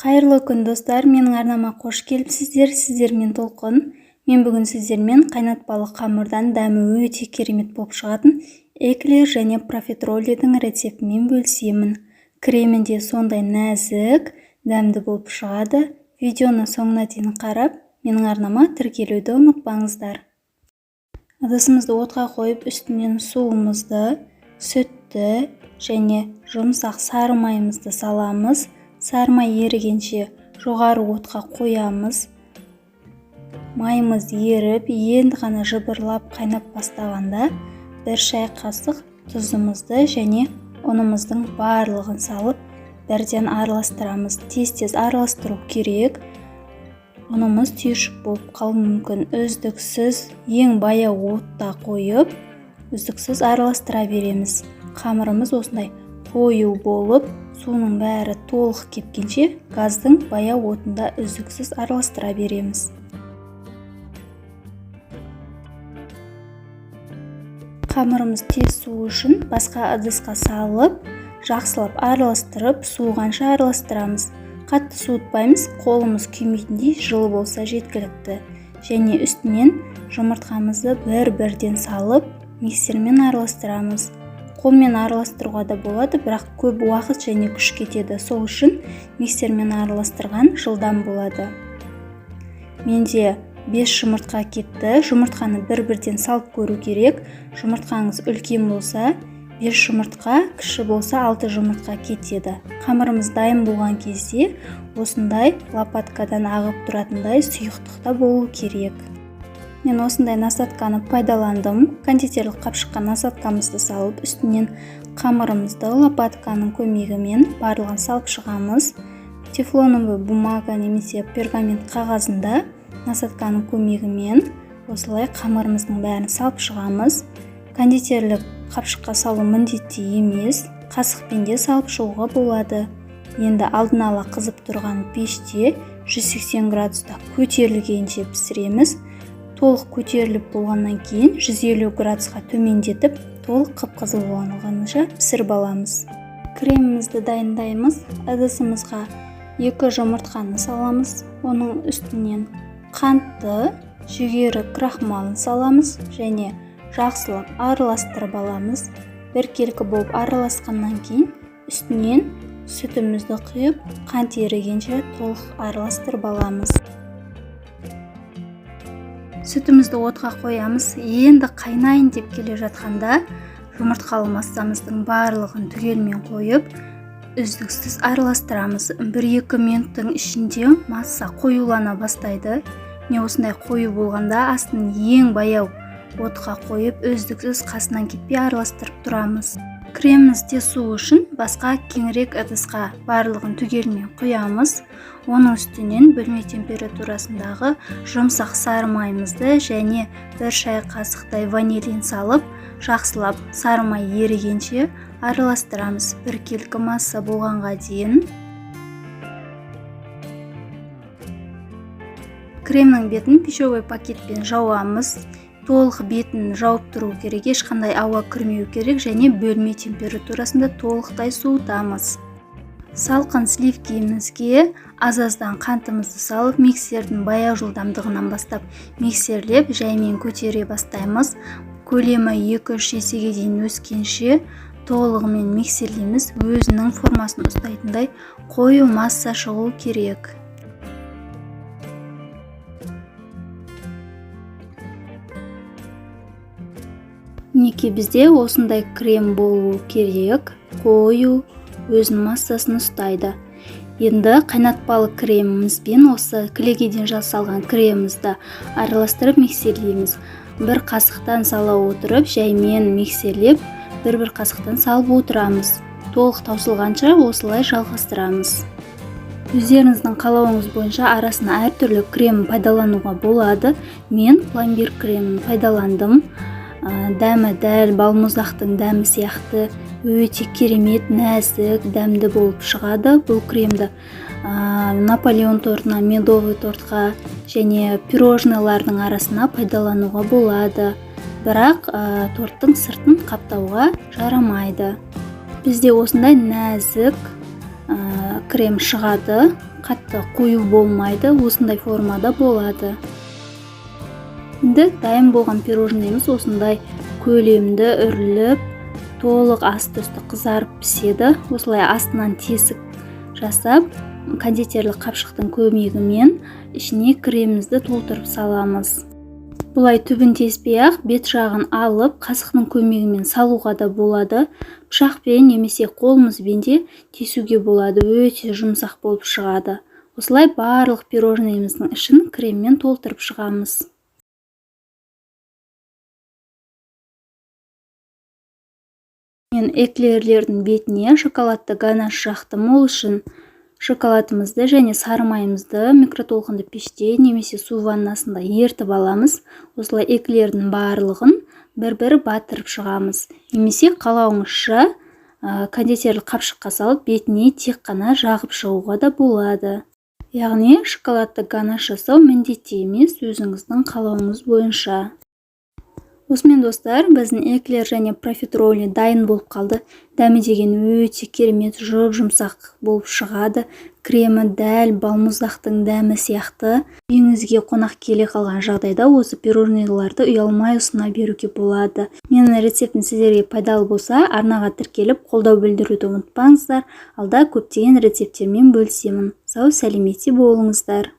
Қайырлы күн достар, менің арнама қош келіпсіздер. Сіздермен Толқын. Мен бүгін сіздермен қайнатпалы қамырдан дәмі өте керемет болып шығатын эклер және профитроллидің рецептімен бөлісемін. Кремінде сондай нәзік, дәмді болып шығады. Видеоны соңына дейін қарап, менің арнама тіркелуді ұмытпаңыздар. Ыдысымызды отқа қойып, үстінен суымызды, сүтті және жұмсақ сары майымызды саламыз. Сары май ерігенше жоғары отқа қоямыз. Майымыз еріп, енді ғана жыбырлап қайнап бастағанда 1 шай қасық тұзымызды және ұнымыздың барлығын салып, бірден араластырамыз. Тез-тез араластыру керек. Ұнымыз түйіршік болып қалуы мүмкін. Үздіксіз ең баяу отта қойып, үздіксіз араластыра береміз. Қамырымыз осындай қою болып, суының бәрі толық кепкенше газдың баяу отында үздіксіз араластыра береміз. Қамырымыз тез суы үшін басқа ыдысқа салып, жақсылап араластырып, суығанша араластырамыз. Қатты суытпаймыз, қолымыз күймейтіндей жылы болса жеткілікті. Және үстінен жұмыртқамызды бір-бірден салып, миксермен араластырамыз. Қолмен араластыруға да болады, бірақ көп уақыт және күш кетеді. Сол үшін миксермен араластырған жылдам болады. Менде 5 жұмыртқа кетті. Жұмыртқаны бір-бірден салып көру керек. Жұмыртқаңыз үлкен болса, 5 жұмыртқа, кіші болса 6 жұмыртқа кетеді. Қамырымыз дайын болған кезде осындай лопаткадан ағып тұратындай сұйықтықта болу керек. Мен осындай насатканы пайдаландым. Кондитерлік қапшыққа насаткамызды салып, үстінен қамырымызды лопатканың көмегімен барлығын салып шығамыз. Тефлоновый бумага немесе пергамент қағазында насатканың көмегімен осылай қамырымыздың бәрін салып шығамыз. Кондитерлік қапшыққа салу міндетті емес, қасықпен де салып шығуға болады. Енді алдын ала қызып тұрған пеште 180 градуста көтерілгенше пісіреміз. Толық көтеріліп болғаннан кейін 150 градусқа төмендетіп, толық қып-қызыл болғанша пісіріп аламыз. Кремімізді дайындаймыз. Ыдысымызға 2 жұмыртқаны саламыз. Оның үстінен қантты, жүгері крахмалын саламыз және жақсылап араластырып аламыз. Біркелкі болып араласқаннан кейін үстінен сүтімізді құйып, қант ерігенше толық араластырып аламыз. Сүтімізді отқа қоямыз. Енді қайнайын деп келе жатқанда жұмыртқалы массамыздың барлығын түгелмен қойып, үздіксіз араластырамыз. 1-2 минуттың ішінде масса қоюлана бастайды. Не осындай қою болғанда астын ең баяу отқа қойып, үздіксіз қасынан кетпей араластырып тұрамыз. Кремімізде су үшін басқа кеңірек ыдысқа барлығын түгелмен құямыз. Оның үстінен бөлме температурасындағы жұмсақ сары майымызды және 1 шай қасықтай ванилин салып, жақсылап сары май ерігенше араластырамыз. Біркелкі масса болғанға дейін. Кремнің бетін пищевой пакетпен жауамыз. Толық бетін жауып тұру керек, ешқандай ауа кірмеу керек және бөлме температурасында толықтай суытамыз. Салқын сливкемізге аз-аздан қантымызды салып, миксердің баяу жылдамдығынан бастап миксерлеп, жаймен көтере бастаймыз. Көлемі 2-3 есеге дейін өскенше толығымен миксерлейміз. Өзінің формасын ұстайтындай қою масса шығу керек. Неке бізде осындай крем болу керек, қою өзінің массасын ұстайды. Енді қайнатпалы кремімізбен осы кілегейден жасалған кремімізді араластырып миксерлейміз. 1 қасықтан сала отырып, жаймен миксерлеп, 1-1 қасықтан салып отырамыз. Толық таусылғанша осылай жалғастырамыз. Өздеріңіздің қалауыңыз бойынша арасына әртүрлі крем пайдалануға болады. Мен пломбир кремін пайдаландым. Дәмі дәл балмұздақтың дәмі сияқты өте керемет, нәзік, дәмді болып шығады. Бұл кремді Наполеон тортына, медовый тортқа және пирожныйлардың арасына пайдалануға болады. Бірақ торттың сыртын қаптауға жарамайды. Бізде осындай нәзік, крем шығады, қатты қою болмайды, осындай формада болады. Енді дайын болған пирожныйымыз осындай көлемді үріліп, толық асты-үсті қызарып піседі. Осылай астынан тесік жасап, кондитерлік қапшықтың көмегімен ішіне кремімізді толтырып саламыз. Бұлай түбін теспей-ақ бет жағын алып, қасықтың көмегімен салуға да болады. Пышақпен немесе қолымызбен де тесуге болады, өте жұмсақ болып шығады. Осылай барлық пирожныйымыздың ішін креммен толтырып шығамыз. Мен эклерлердің бетіне шоколадты ганаш жақтым. Ол үшін шоколадымызды және сары майымызды микротолқынды пеште немесе су ваннасында ертіп аламыз. Осылай эклердің барлығын бір-бір батырып шығамыз. Немесе қалауыңызша кондитерлік қапшыққа салып, бетіне тек қана жағып шығуға да болады. Яғни шоколадты ганаш жасау міндетті емес, өзіңіздің қалауыңыз бойынша. Осымен достар, біздің эклер және профитроли дайын болып қалды. Дәмі деген өте керемет, жұмсақ болып шығады. Кремі дәл балмұздақтың дәмі сияқты. Үйіңізге қонақ келе қалған жағдайда осы пирожныйларды ұялмай ұсына беруге болады. Менің рецептім сіздерге пайдалы болса, арнаға тіркеліп, қолдау білдіруді ұмытпаңыздар. Алда көптеген рецептермен бөлісемін. Сау сәлеметте болыңыздар.